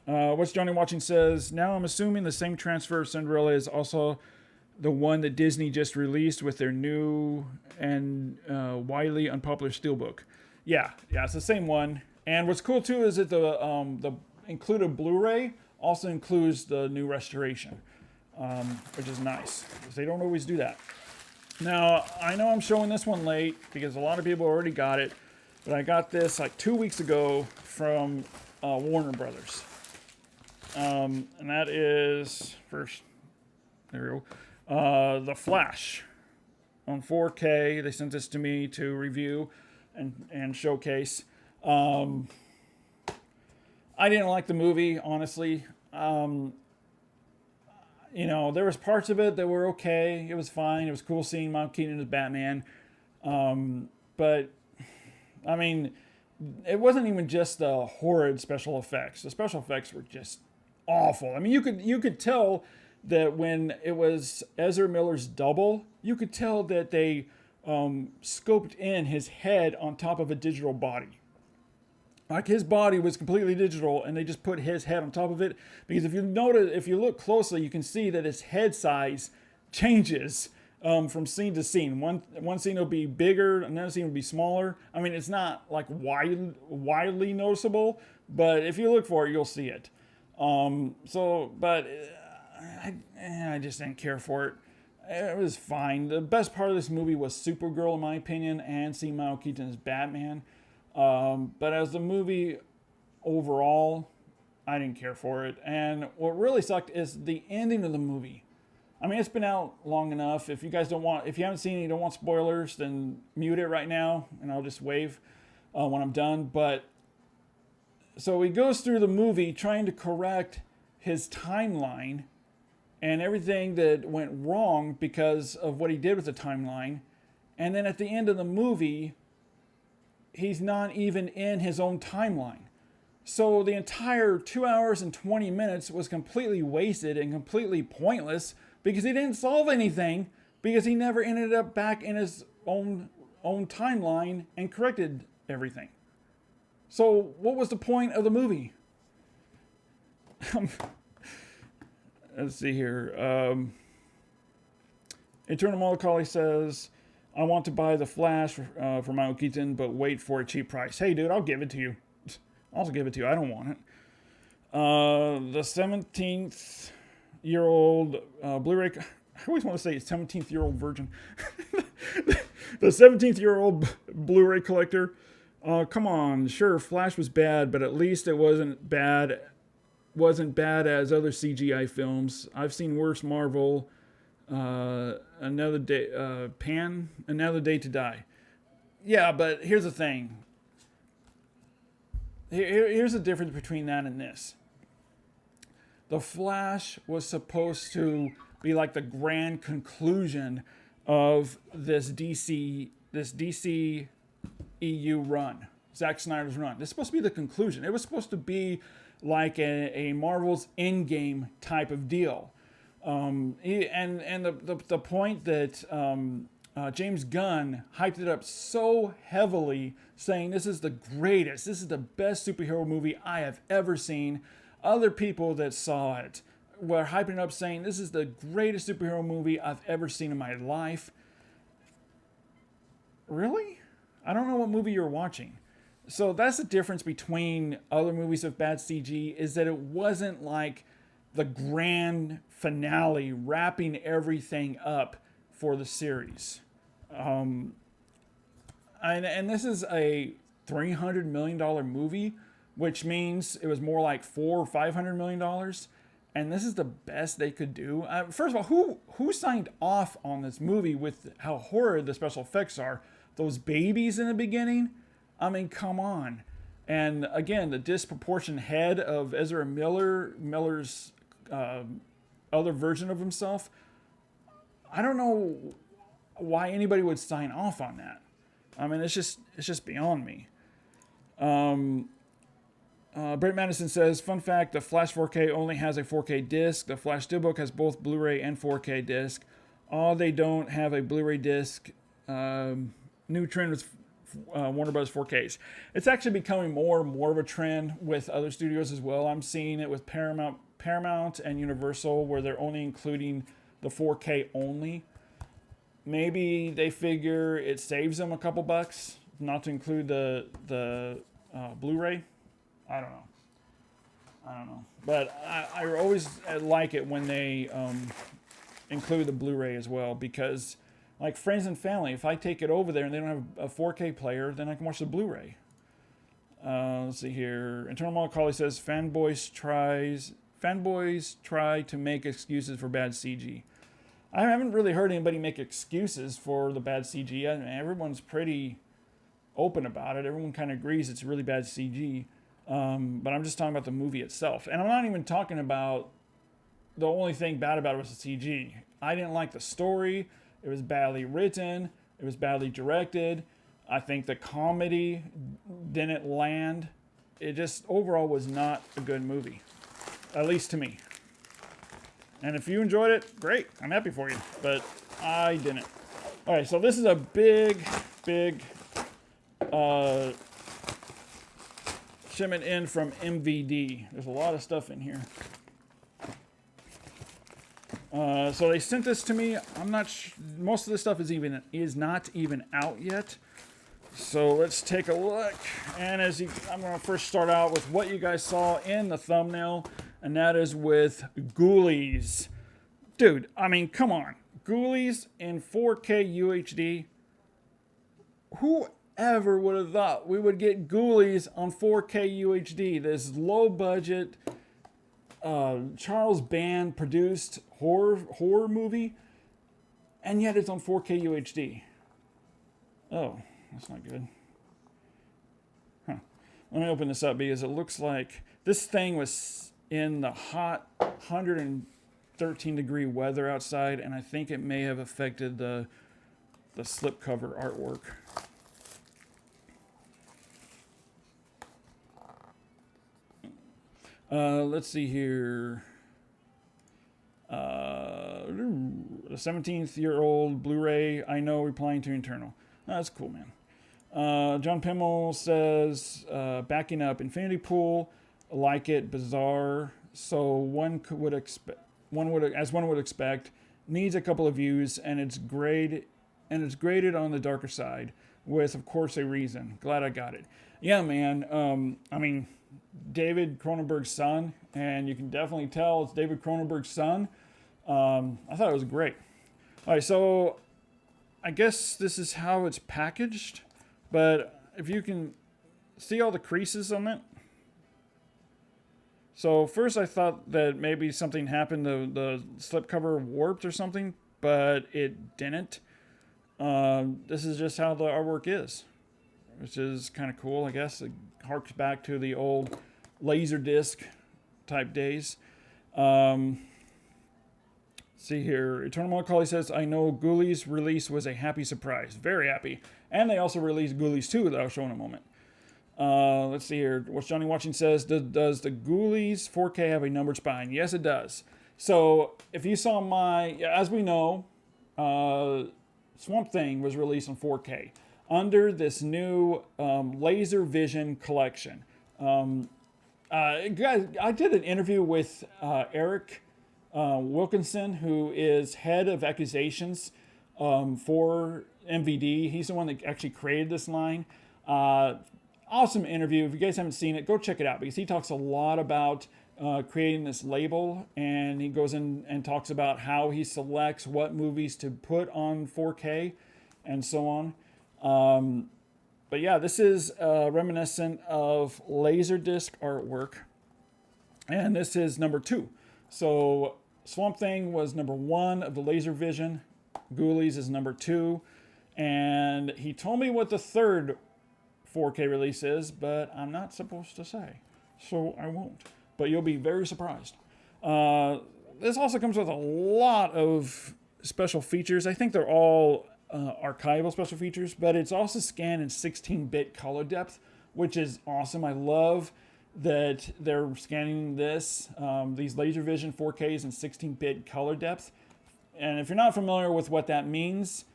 What's Johnny Watching says, now I'm assuming the same transfer of Cinderella is also the one that Disney just released with their new and widely unpopular steelbook. Yeah, it's the same one. And what's cool too is that the included Blu-ray also includes the new restoration, which is nice, because they don't always do that. Now, I know I'm showing this one late because a lot of people already got it, but I got this like 2 weeks ago from Warner Brothers. And that is, first, there we go, The Flash on 4K. They sent this to me to review and showcase. I didn't like the movie, honestly. There was parts of it that were okay. It was fine. It was cool seeing Michael Keaton as Batman. But, I mean, it wasn't even just the horrid special effects. The special effects were just awful. I mean, you could tell that when it was Ezra Miller's double, you could tell that they scoped in his head on top of a digital body. Like, his body was completely digital, and they just put his head on top of it. Because if you look closely, you can see that his head size changes from scene to scene. One scene will be bigger, another scene will be smaller. I mean, it's not like widely noticeable, but if you look for it, you'll see it. I just didn't care for it. It was fine. The best part of this movie was Supergirl, in my opinion, and seeing Michael Keaton as Batman. But as the movie overall, I didn't care for it. And what really sucked is the ending of the movie. I mean, it's been out long enough. If you haven't seen it, you don't want spoilers, then mute it right now, and I'll just wave when I'm done. But so he goes through the movie trying to correct his timeline and everything that went wrong because of what he did with the timeline. And then at the end of the movie, he's not even in his own timeline. So the entire 2 hours and 20 minutes was completely wasted and completely pointless because he didn't solve anything, because he never ended up back in his own timeline and corrected everything. So what was the point of the movie? Let's see here. Eternal Melancholy says, I want to buy The Flash for Michael Keaton, but wait for a cheap price. Hey, dude, I'll give it to you. I'll give it to you. I don't want it. The 17th-year-old Blu-ray... I always want to say 17th-year-old virgin. The 17th-year-old Blu-ray collector Come on. Sure, Flash was bad, but at least it wasn't bad as other CGI films. I've seen worse Marvel. Another day, Another Day to Die. Yeah, but here's the thing. Here's the difference between that and this. The Flash was supposed to be like the grand conclusion of this DC EU run, Zack Snyder's run. It's supposed to be the conclusion. It was supposed to be like a Marvel's Endgame type of deal. And the point that James Gunn hyped it up so heavily, saying this is the greatest, this is the best superhero movie I have ever seen. Other people that saw it were hyping it up, saying this is the greatest superhero movie I've ever seen in my life. Really? I don't know what movie you're watching. So that's the difference between other movies with bad CG, is that it wasn't like the grand finale wrapping everything up for the series. And this is a $300 million movie, which means it was more like $400 or $500 million. And this is the best they could do. First of all, who signed off on this movie with how horrid the special effects are? Those babies in the beginning? I mean, come on. And again, the disproportionate head of Ezra Miller's other version of himself. I don't know why anybody would sign off on that. I mean, it's just beyond me. Brent Madison says, fun fact, the Flash 4K only has a 4K disc. The Flash Steelbook has both Blu-ray and 4K disc. They don't have a Blu-ray disc. New trend with Warner Bros. 4Ks. It's actually becoming more and more of a trend with other studios as well. I'm seeing it with Paramount and Universal, where they're only including the 4K only. Maybe they figure it saves them a couple bucks not to include the Blu-ray. I don't know. But I always like it when they include the Blu-ray as well, because like friends and family, if I take it over there and they don't have a 4K player, then I can watch the Blu-ray. Let's see here. Internal Macaulay says, fanboys try to make excuses for bad CG. I haven't really heard anybody make excuses for the bad CG. I mean, everyone's pretty open about it. Everyone kind of agrees it's really bad CG. But I'm just talking about the movie itself. And I'm not even talking about the only thing bad about it was the CG. I didn't like the story. It was badly written. It was badly directed. I think the comedy didn't land. It just overall was not a good movie, at least to me. And if you enjoyed it, great. I'm happy for you. But I didn't. All right, so this is a big shipment in from MVD. There's a lot of stuff in here. So they sent this to me. I'm not most of this stuff is not even out yet. So let's take a look. And I'm going to first start out with what you guys saw in the thumbnail, and that is with Ghoulies. Dude, I mean, come on. Ghoulies in 4K UHD. Whoever would have thought we would get Ghoulies on 4K UHD? This low budget, Charles Band produced horror movie, and yet it's on 4K UHD. Oh, that's not good. Huh. Let me open this up because it looks like this thing was in the hot 113 degree weather outside, and I think it may have affected the slipcover artwork. Let's see here. A 17-year-old Blu-ray, I know, replying to Internal. That's cool, man. John Pimmel says, backing up, Infinity Pool, like it, bizarre. So one would expect, needs a couple of views, and it's graded on the darker side, with, of course, a reason. Glad I got it. Yeah, man. I mean, David Cronenberg's son, and you can definitely tell it's David Cronenberg's son. I thought it was great. All right, so I guess this is how it's packaged, but if you can see all the creases on it? So first I thought that maybe something happened, the slipcover warped or something, but it didn't. This is just how the artwork is, which is kind of cool, I guess. It harks back to the old Laserdisc type days. See here, Eternal Melancholy says, I know Ghoulies release was a happy surprise. Very happy. And they also released Ghoulies 2 that I'll show in a moment. Let's see here. What's Johnny Watching says, does the Ghoulies 4K have a numbered spine? Yes, it does. So if you saw as we know, Swamp Thing was released on 4K under this new Laser Vision collection. Guys, I did an interview with Eric Wilkinson, who is head of accusations for MVD. He's the one that actually created this line. Awesome interview. If you guys haven't seen it, go check it out, because he talks a lot about creating this label, and he goes in and talks about how he selects what movies to put on 4K and so on. But yeah, this is reminiscent of Laserdisc artwork, and this is number 2. So Swamp Thing was number 1 of the Laser Vision. Ghoulies is number 2. And he told me what the third 4K release is, but I'm not supposed to say. So I won't. But you'll be very surprised. This also comes with a lot of special features. I think they're all archival special features, but it's also scanned in 16-bit color depth, which is awesome. I love that they're scanning these LaserVision 4Ks in 16-bit color depth. And if you're not familiar with what that means,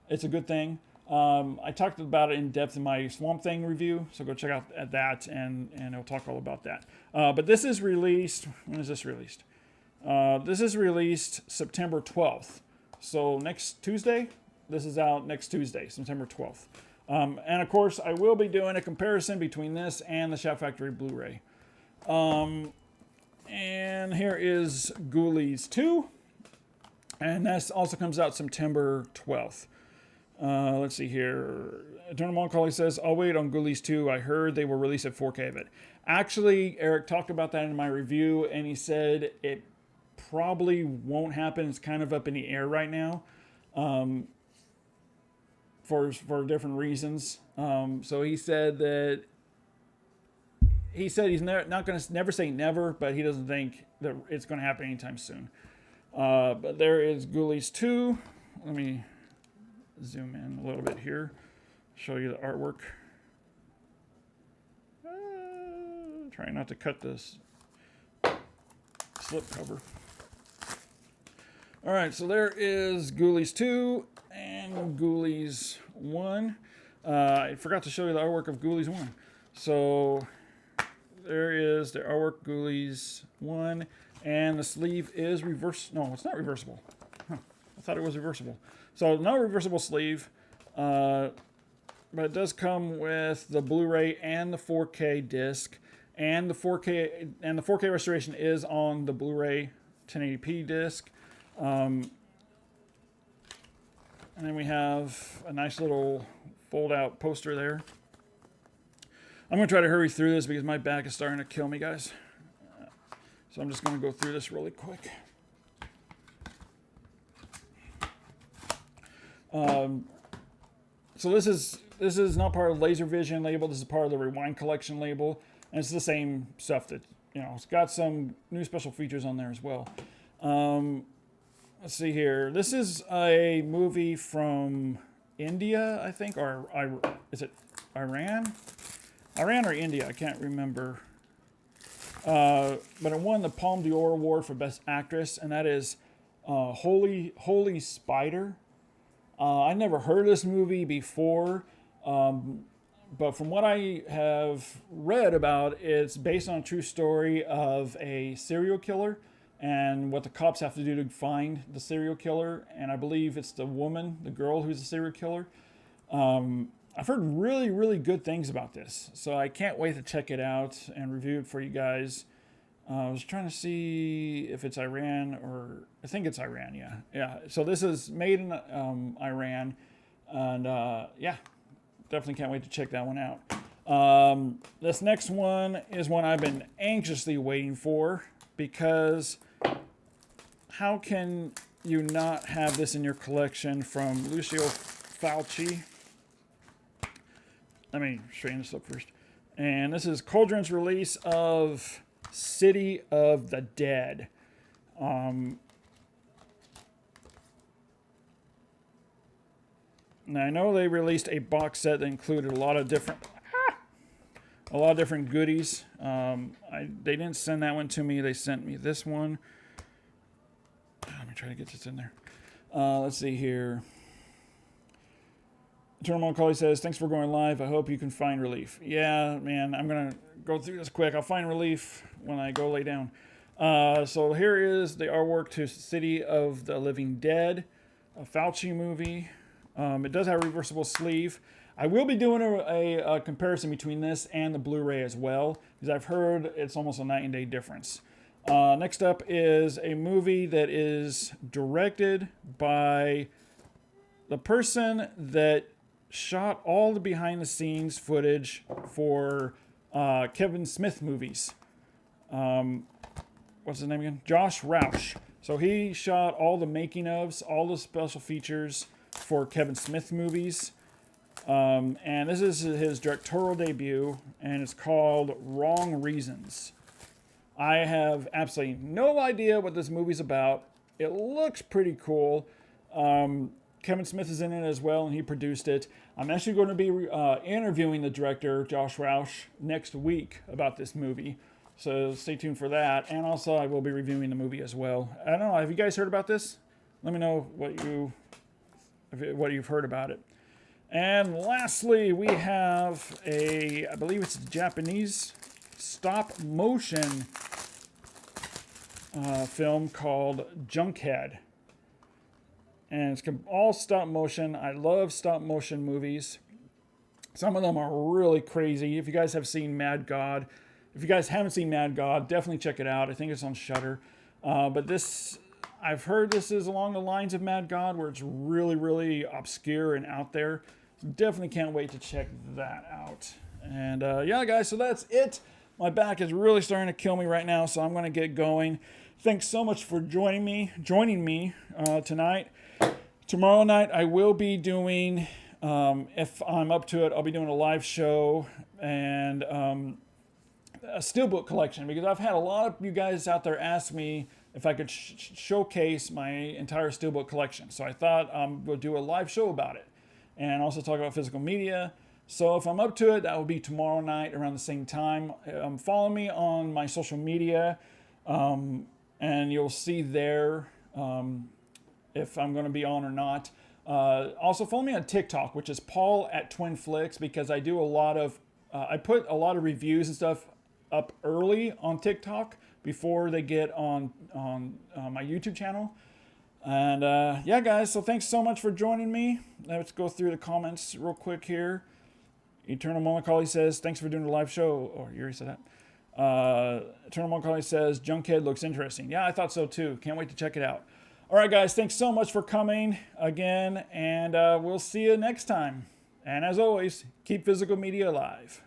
it's a good thing. I talked about it in depth in my Swamp Thing review, so go check out that, and it'll talk all about that. But this is released, when is this released? This is released September 12th. So next Tuesday, this is out next Tuesday, September 12th. And of course, I will be doing a comparison between this and the Shout Factory Blu-ray. And here is Ghoulies 2. And that also comes out September 12th. Let's see here. Eternal Melancholy says, I'll wait on Ghoulies 2. I heard they will release a 4K of it. Actually, Eric talked about that in my review, and he said it probably won't happen. It's kind of up in the air right now. For different reasons. So he said he's not going to never say never, but he doesn't think that it's going to happen anytime soon. But there is Ghoulies 2. Let me zoom in a little bit here, show you the artwork. Trying not to cut this slip cover. All right, so there is Ghoulies 2 and Ghoulies 1. I forgot to show you the artwork of Ghoulies 1. So there is the artwork Ghoulies 1, and the sleeve is reverse. No, it's not reversible. Huh. I thought it was reversible. So not a reversible sleeve, but it does come with the Blu-ray and the 4K disc, and the 4K restoration is on the Blu-ray 1080p disc. And then we have a nice little fold-out poster there. I'm going to try to hurry through this because my back is starting to kill me, guys. So I'm just going to go through this really quick. So this is not part of the LaserVision label. This is part of the Rewind Collection label, and it's the same stuff that, you know, it's got some new special features on there as well. Let's see here. This is a movie from India, I think, or is it Iran? Iran or India? I can't remember. But it won the Palme d'Or Award for Best Actress, and that is Holy Spider. I never heard of this movie before, but from what I have read about, it's based on a true story of a serial killer and what the cops have to do to find the serial killer. And I believe it's the girl who's the serial killer. I've heard really, really good things about this, so I can't wait to check it out and review it for you guys. I was trying to see if it's Iran, or I think it's Iran, yeah. So this is made in Iran, and yeah, definitely can't wait to check that one out. This next one is one I've been anxiously waiting for, because how can you not have this in your collection, from Lucio Fulci? Let me straighten this up first. And this is Cauldron's release of City of the Dead. Now I know they released a box set that included a lot of different goodies. They didn't send that one to me. They sent me this one. Let me try to get this in there. Let's see here. Eternal Macaulay says, thanks for going live. I hope you can find relief. Yeah, man, I'm going to go through this quick. I'll find relief when I go lay down. So here is the artwork to City of the Living Dead, a Fulci movie. It does have a reversible sleeve. I will be doing a comparison between this and the Blu-ray as well, because I've heard it's almost a night and day difference. Next up is a movie that is directed by the person that shot all the behind-the-scenes footage for Kevin Smith movies. What's his name again? Josh Roush. So he shot all the making-ofs, all the special features for Kevin Smith movies. And this is his directorial debut, and it's called Wrong Reasons. I have absolutely no idea what this movie's about. It looks pretty cool. Kevin Smith is in it as well, and he produced it. I'm actually going to be interviewing the director, Josh Roush, next week about this movie. So stay tuned for that. And also, I will be reviewing the movie as well. I don't know, have you guys heard about this? Let me know what you've heard about it. And lastly, we have I believe it's a Japanese stop motion film called Junkhead. And it's all stop motion. I love stop motion movies. Some of them are really crazy. If you guys have seen Mad God, if you guys haven't seen Mad God, definitely check it out. I think it's on Shudder. But this, I've heard this is along the lines of Mad God, where it's really, really obscure and out there. So definitely can't wait to check that out. And yeah, guys, so that's it. My back is really starting to kill me right now, so I'm going to get going. Thanks so much for joining me tonight. Tomorrow night I will be doing, if I'm up to it, I'll be doing a live show and a steelbook collection, because I've had a lot of you guys out there ask me if I could showcase my entire steelbook collection. So I thought we'll do a live show about it and also talk about physical media. So if I'm up to it, that will be tomorrow night around the same time. Follow me on my social media, and you'll see there if I'm going to be on or not. Also follow me on TikTok, which is Paul at Twin Flicks, because I do a lot of, I put a lot of reviews and stuff up early on TikTok before they get on my YouTube channel. And yeah, guys, so thanks so much for joining me. Let's go through the comments real quick here. Eternal Macaulay says, thanks for doing the live show. Oh, you already said that. Eternal Macaulay says, Junkhead looks interesting. Yeah, I thought so too. Can't wait to check it out. All right, guys, thanks so much for coming again, and we'll see you next time. And as always, keep physical media alive.